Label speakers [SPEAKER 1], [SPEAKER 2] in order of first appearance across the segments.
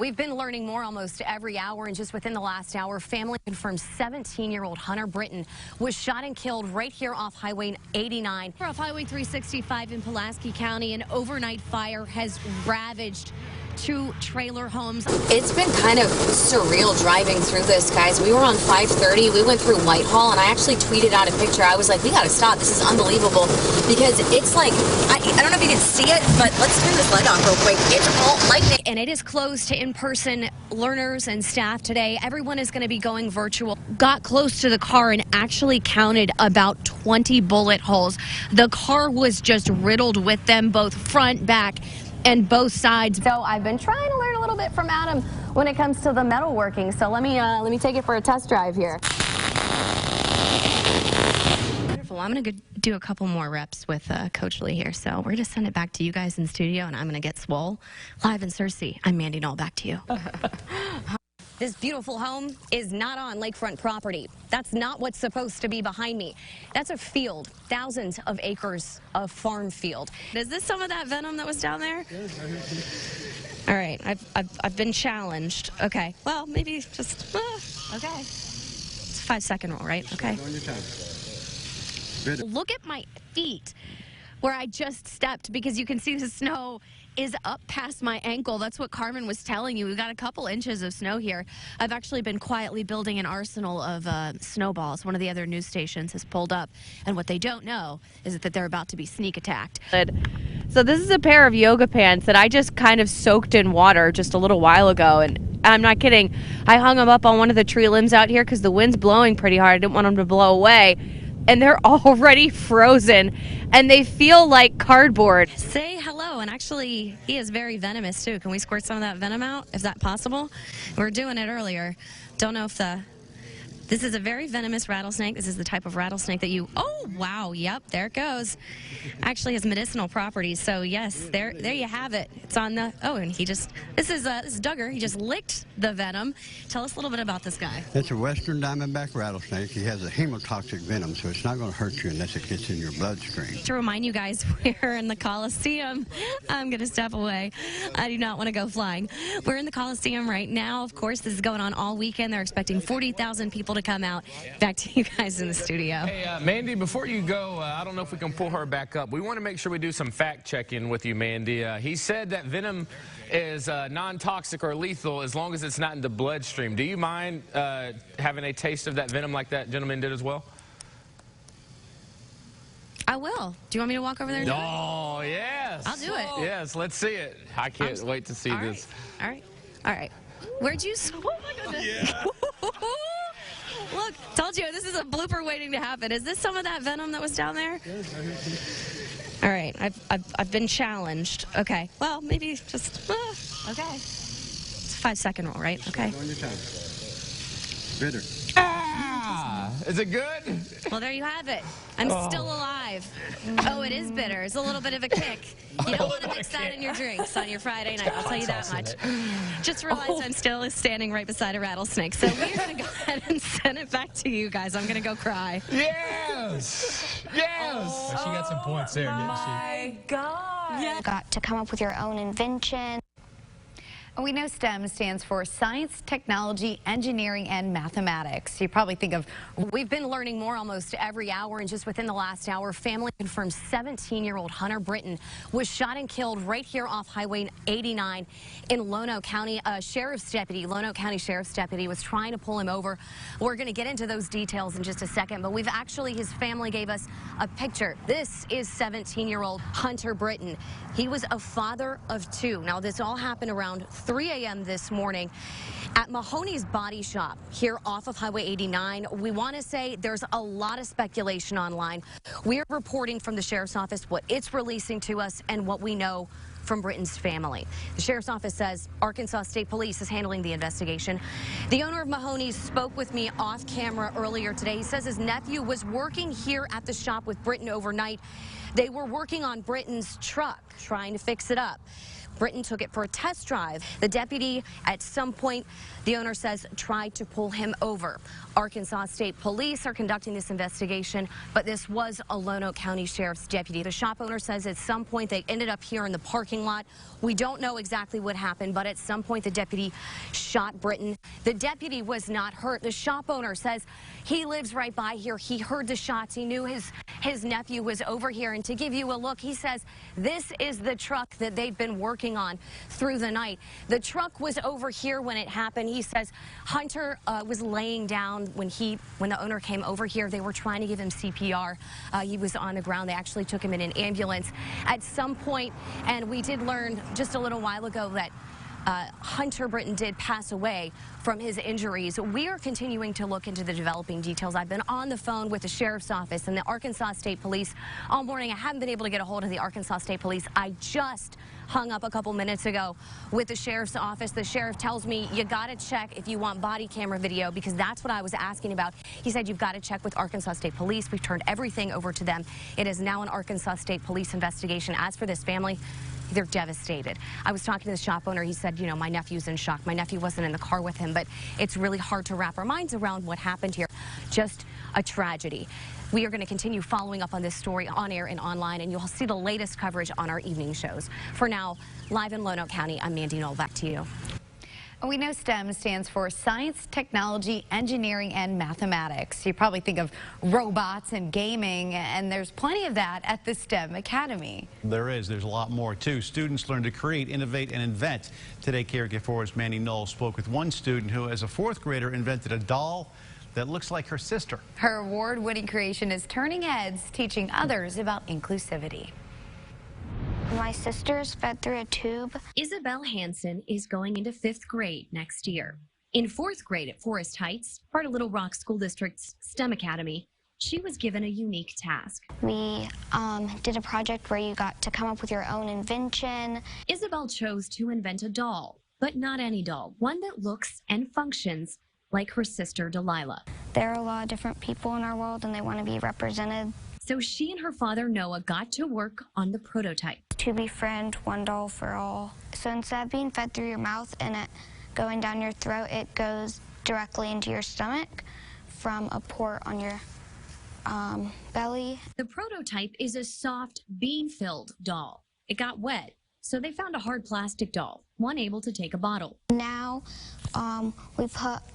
[SPEAKER 1] We've been learning more almost every hour, and just within the last hour, family confirms 17-year-old Hunter Britton was shot and killed right here off Highway 89. Off Highway 365 in Pulaski County, an overnight fire has ravaged 2 trailer homes.
[SPEAKER 2] It's been kind of surreal driving through this, guys. We were on 530. We went through Whitehall, and I actually tweeted out a picture. I was like, we got to stop. This is unbelievable, because it's like, I don't know if you can see it, but let's turn this light off real quick. It's all lightning.
[SPEAKER 1] And it is closed to in-person learners and staff today. Everyone is going to be going virtual. Got close to the car and actually counted about 20 bullet holes. The car was just riddled with them, both front, back, and both sides. So I've been trying to learn a little bit from Adam when it comes to the metalworking. So let me take it for a test drive here. Wonderful. I'm going to do a couple more reps with Coach Lee here. So we're going to send it back to you guys in studio, and I'm going to get swole. Live in Cersei, I'm Mandy Noell. Back to you. This beautiful home is not on lakefront property. That's not what's supposed to be behind me. That's a field, thousands of acres of farm field. Is this some of that Venom that was down there? All right, I've been challenged. Okay, well, maybe just, okay. It's a 5-second rule, right? Okay. Look at my feet where I just stepped, because you can see the snow is up past my ankle. That's what Carmen was telling you. We've got a couple inches of snow here. I've actually been quietly building an arsenal of snowballs. One of the other news stations has pulled up, and what they don't know is that they're about to be sneak attacked.
[SPEAKER 3] So this is a pair of yoga pants that I just kind of soaked in water just a little while ago, and I'm not kidding. I hung them up on one of the tree limbs out here because the wind's blowing pretty hard. I didn't want them to blow away, and they're already frozen, and they feel like cardboard.
[SPEAKER 1] Say hello, and actually, he is very venomous, too. Can we squirt some of that venom out? Is that possible? We were doing it earlier. Don't know if this is a very venomous rattlesnake. This is the type of rattlesnake that you, oh, wow, yep, there it goes. Actually has medicinal properties, so yes, there you have it. It's on the, oh, and he just, this is Duggar. He just licked the venom. Tell us a little bit about this guy.
[SPEAKER 4] It's a western diamondback rattlesnake. He has a hemotoxic venom, so it's not going to hurt you unless it gets in your bloodstream.
[SPEAKER 1] To remind you guys, we're in the Coliseum. I'm going to step away. I do not want to go flying. We're in the Coliseum right now. Of course, this is going on all weekend. They're expecting 40,000 people to come out. Back to you guys in the studio.
[SPEAKER 5] Hey, Mandy, before you go, I don't know if we can pull her back up. We want to make sure we do some fact-checking with you, Mandy. He said that venom is non-toxic or lethal as long as it's not in the bloodstream. Do you mind having a taste of that venom like that gentleman did as well?
[SPEAKER 1] I will. Do you want me to walk over there?
[SPEAKER 5] Oh, yes.
[SPEAKER 1] I'll do it.
[SPEAKER 5] Yes, let's see it. I can't wait to see this.
[SPEAKER 1] All right. All right. Where'd you... Oh, my goodness. Yeah. Look, told you, this is a blooper waiting to happen. Is this some of that venom that was down there? All right, I've been challenged. Okay, well, maybe just, okay. It's a 5-second rule, right? Okay.
[SPEAKER 4] Bitter.
[SPEAKER 5] Ah, is it good?
[SPEAKER 1] Well, there you have it. I'm still alive. Oh, it is bitter. It's a little bit of a kick. You don't want to mix that in your drinks on your Friday night. I'll tell you that much. Just realized I'm still standing right beside a rattlesnake. So we're going to go ahead and send it back to you guys. I'm going to go cry.
[SPEAKER 5] Yes! Yes!
[SPEAKER 6] She got some points there, didn't she?
[SPEAKER 7] Oh my God.
[SPEAKER 8] Yeah. Got to come up with your own invention.
[SPEAKER 7] We know STEM stands for science, technology, engineering, and mathematics. You probably think of...
[SPEAKER 1] We've been learning more almost every hour, and just within the last hour, family confirms 17-year-old Hunter Britton was shot and killed right here off Highway 89 in Lono County. A Lono County Sheriff's deputy was trying to pull him over. We're going to get into those details in just a second, but his family gave us a picture. This is 17-year-old Hunter Britton. He was a father of 2. Now, this all happened around 3 a.m. this morning at Mahoney's Body Shop here off of Highway 89. We want to say there's a lot of speculation online. We're reporting from the Sheriff's Office what it's releasing to us and what we know from Britton's family. The Sheriff's Office says Arkansas State Police is handling the investigation. The owner of Mahoney's spoke with me off camera earlier today. He says his nephew was working here at the shop with Britton overnight. They were working on Britton's truck, trying to fix it up. Britton took it for a test drive. The deputy, at some point, the owner says, tried to pull him over. Arkansas State Police are conducting this investigation, but this was a Lonoke County Sheriff's deputy. The shop owner says at some point they ended up here in the parking lot. We don't know exactly what happened, but at some point the deputy shot Britton. The deputy was not hurt. The shop owner says he lives right by here. He heard the shots. He knew his nephew was over here. And to give you a look, he says this is the truck that they've been working on through the night. The truck was over here when it happened. He says Hunter was laying down when the owner came over here. They were trying to give him CPR. He was on the ground. They actually took him in an ambulance at some point, and we did learn just a little while ago that Hunter Britton did pass away from his injuries. We are continuing to look into the developing details. I've been on the phone with the sheriff's office and the Arkansas State Police all morning. I haven't been able to get a hold of the Arkansas State Police. I just hung up a couple minutes ago with the sheriff's office. The sheriff tells me you got to check if you want body camera video, because that's what I was asking about. He said you've got to check with Arkansas State Police. We've turned everything over to them. It is now an Arkansas State Police investigation. As for this family, they're devastated. I was talking to the shop owner. He said, you know, my nephew's in shock. My nephew wasn't in the car with him, but it's really hard to wrap our minds around what happened here. Just a tragedy. We are going to continue following up on this story on air and online, and you'll see the latest coverage on our evening shows. For now, live in Lonoke County, I'm Mandy Noell. Back to you.
[SPEAKER 7] We know STEM stands for science, technology, engineering, and mathematics. You probably think of robots and gaming, and there's plenty of that at the STEM Academy.
[SPEAKER 6] There is. There's a lot more, too. Students learn to create, innovate, and invent. Today, KRK4's Mandy Noell spoke with one student who, as a fourth grader, invented a doll that looks like her sister.
[SPEAKER 7] Her award-winning creation is turning heads, teaching others about inclusivity.
[SPEAKER 8] My sister's fed through a tube.
[SPEAKER 1] Isabel Hansen is going into 5th grade next year. In 4th grade at Forest Heights, part of Little Rock School District's STEM Academy, she was given a unique task.
[SPEAKER 8] We did a project where you got to come up with your own invention.
[SPEAKER 1] Isabel chose to invent a doll, but not any doll, one that looks and functions like her sister Delilah.
[SPEAKER 8] There are a lot of different people in our world, and they want to be represented.
[SPEAKER 1] So she and her father Noah got to work on the prototype.
[SPEAKER 8] To befriend one doll for all. So instead of being fed through your mouth and it going down your throat, it goes directly into your stomach from a port on your belly.
[SPEAKER 1] The prototype is a soft, bean-filled doll. It got wet, so they found a hard plastic doll, one able to take a bottle.
[SPEAKER 8] Now we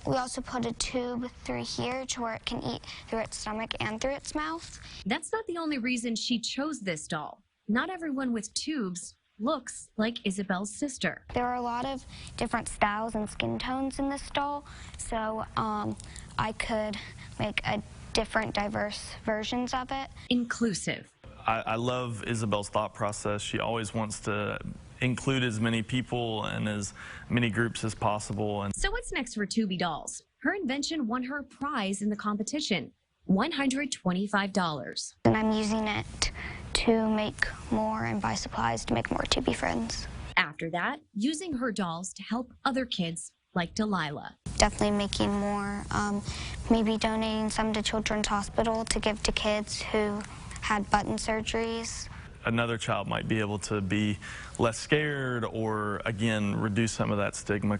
[SPEAKER 8] also put a tube through here to where it can eat through its stomach and through its mouth.
[SPEAKER 1] That's not the only reason she chose this doll. Not everyone with tubes looks like Isabel's sister.
[SPEAKER 8] There are a lot of different styles and skin tones in this doll, so I could make a different diverse versions of it.
[SPEAKER 1] Inclusive.
[SPEAKER 9] I love Isabel's thought process. She always wants to include as many people and as many groups as possible. And
[SPEAKER 1] so what's next for Tubi Dolls? Her invention won her a prize in the competition, $125.
[SPEAKER 8] And I'm using it to make more and buy supplies to make more Tubi friends.
[SPEAKER 1] After that, using her dolls to help other kids like Delilah.
[SPEAKER 8] Definitely making more, maybe donating some to Children's Hospital to give to kids who had button surgeries.
[SPEAKER 9] Another child might be able to be less scared or, again, reduce some of that stigma.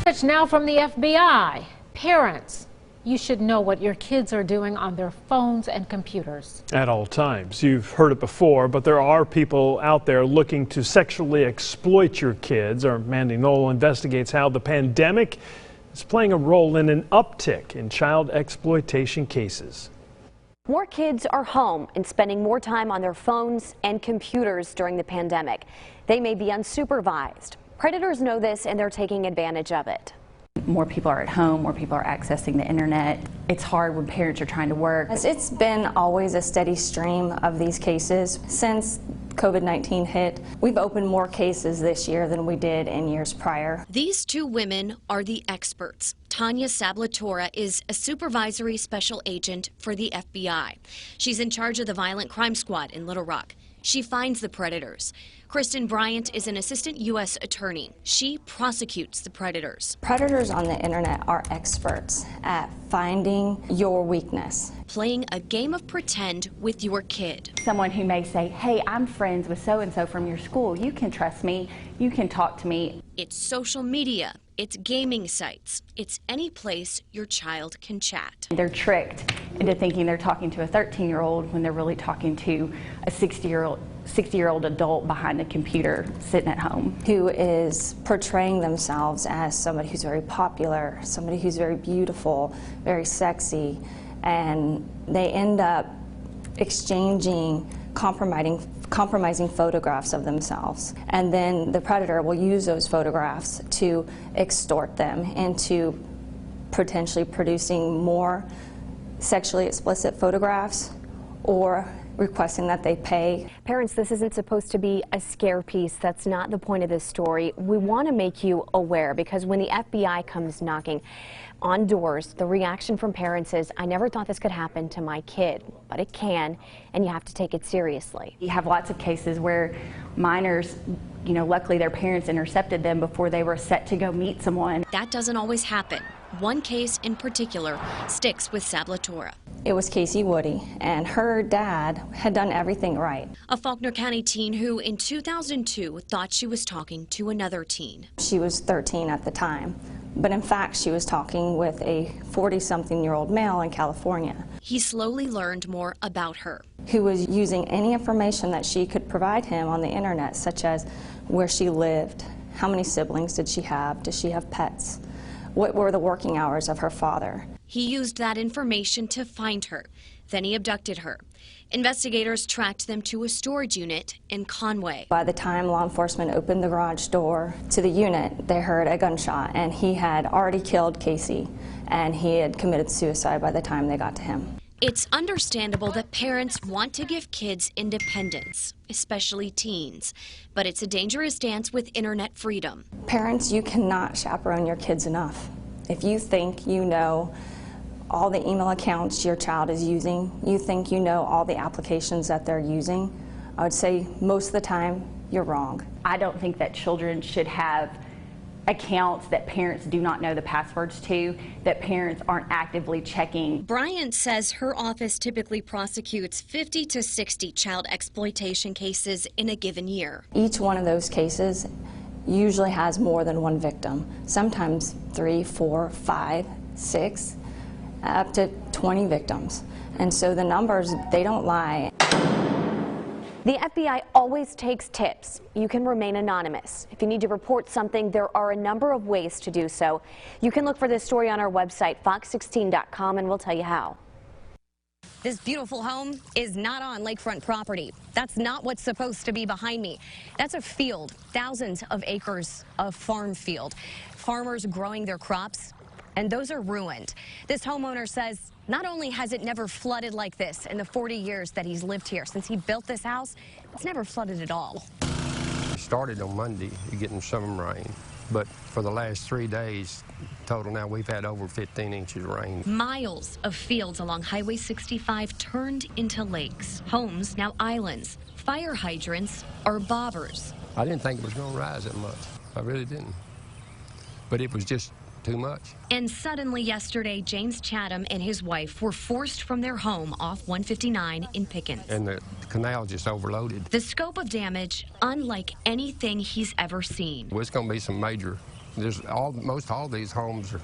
[SPEAKER 10] It's now from the FBI. Parents, you should know what your kids are doing on their phones and computers.
[SPEAKER 11] At all times. You've heard it before, but there are people out there looking to sexually exploit your kids. Our Mandy Noell investigates how the pandemic is playing a role in an uptick in child exploitation cases.
[SPEAKER 12] More kids are home and spending more time on their phones and computers during the pandemic. They may be unsupervised. Predators know this and they're taking advantage of it.
[SPEAKER 13] More people are at home, more people are accessing the internet. It's hard when parents are trying to work.
[SPEAKER 14] It's been always a steady stream of these cases. Since COVID-19 hit, we've opened more cases this year than we did in years prior.
[SPEAKER 1] These two women are the experts. Tanya Sablatora is a supervisory special agent for the FBI. She's in charge of the Violent Crime Squad in Little Rock. She finds the predators.
[SPEAKER 15] Kristen Bryant is an assistant U.S. attorney. She prosecutes the predators.
[SPEAKER 14] Predators on the internet are experts at finding your weakness.
[SPEAKER 15] Playing a game of pretend with your kid.
[SPEAKER 13] Someone who may say, hey, I'm friends with so-and-so from your school. You can trust me. You can talk to me.
[SPEAKER 15] It's social media. It's gaming sites. It's any place your child can chat.
[SPEAKER 13] They're tricked into thinking they're talking to a 13-year-old when they're really talking to a 60-year-old adult behind a computer sitting at home.
[SPEAKER 14] Who is portraying themselves as somebody who's very popular, somebody who's very beautiful, very sexy, and they end up exchanging compromising photographs of themselves. And then the predator will use those photographs to extort them into potentially producing more sexually explicit photographs or requesting that they pay.
[SPEAKER 12] Parents, this isn't supposed to be a scare piece. That's not the point of this story. We want to make you aware, because when the FBI comes knocking on doors, the reaction from parents is, I never thought this could happen to my kid, but it can, and you have to take it seriously.
[SPEAKER 13] You have lots of cases where minors, luckily their parents intercepted them before they were set to go meet someone.
[SPEAKER 15] That doesn't always happen. One case in particular sticks with Sablatura.
[SPEAKER 14] It was Casey Woody, and her dad had done everything right.
[SPEAKER 15] A Faulkner County teen who in 2002 thought she was talking to another teen.
[SPEAKER 14] She was 13 at the time, but in fact she was talking with a 40-something-year-old male in California.
[SPEAKER 15] He slowly learned more about her.
[SPEAKER 14] Who was using any information that she could provide him on the internet, such as where she lived, how many siblings did she have pets, what were the working hours of her father.
[SPEAKER 15] He used that information to find her. Then he abducted her. Investigators tracked them to a storage unit in Conway.
[SPEAKER 14] By the time law enforcement opened the garage door to the unit, they heard a gunshot, and he had already killed Casey, and he had committed suicide by the time they got to him.
[SPEAKER 15] It's understandable that parents want to give kids independence, especially teens, but it's a dangerous dance with internet freedom.
[SPEAKER 14] Parents, you cannot chaperone your kids enough. If you think you know all the email accounts your child is using, you think you know all the applications that they're using, I would say most of the time you're wrong.
[SPEAKER 13] I don't think that children should have accounts that parents do not know the passwords to, that parents aren't actively checking.
[SPEAKER 15] Bryant says her office typically prosecutes 50 to 60 child exploitation cases in a given year.
[SPEAKER 14] Each one of those cases usually has more than one victim, sometimes 3, 4, 5, 6, up to 20 victims. And so the numbers, they don't lie.
[SPEAKER 12] The FBI always takes tips. You can remain anonymous. If you need to report something, there are a number of ways to do so. You can look for this story on our website, fox16.com, and we'll tell you how.
[SPEAKER 1] This beautiful home is not on lakefront property. That's not what's supposed to be behind me. That's a field, thousands of acres of farm field. Farmers growing their crops, and those are ruined. This homeowner says not only has it never flooded like this in the 40 years that he's lived here, since he built this house, it's never flooded at all.
[SPEAKER 16] It started on Monday, getting some rain, but for the last 3 days, total now, we've had over 15 inches of rain.
[SPEAKER 15] Miles of fields along Highway 65 turned into lakes. Homes now islands. Fire hydrants are bobbers.
[SPEAKER 16] I didn't think it was going to rise that much. I really didn't. But it was just too much.
[SPEAKER 15] And suddenly yesterday, James Chatham and his wife were forced from their home off 159 in Pickens.
[SPEAKER 16] And the canal just overloaded.
[SPEAKER 15] The scope of damage, unlike anything he's ever seen.
[SPEAKER 16] Well, it's going to be some major. Most all these homes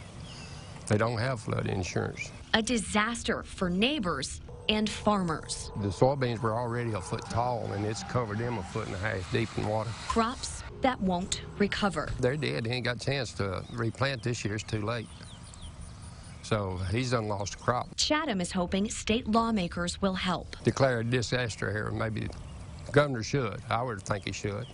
[SPEAKER 16] they don't have flood insurance.
[SPEAKER 15] A disaster for neighbors and farmers.
[SPEAKER 16] The soybeans were already a foot tall, and it's covered them a foot and a half deep in water.
[SPEAKER 15] Crops that won't recover.
[SPEAKER 16] They're dead. They ain't got a chance to replant this year. It's too late. So he's done lost a crop.
[SPEAKER 15] Chatham is hoping state lawmakers will help.
[SPEAKER 16] Declare a disaster here. Maybe the governor should. I would think he should.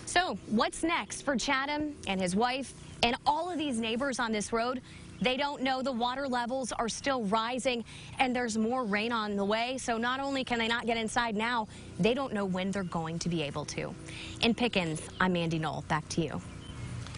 [SPEAKER 1] So what's next for Chatham and his wife and all of these neighbors on this road? They don't know. The water levels are still rising, and there's more rain on the way. So not only can they not get inside now, they don't know when they're going to be able to. In Pickens, I'm Mandy Noell. Back to you.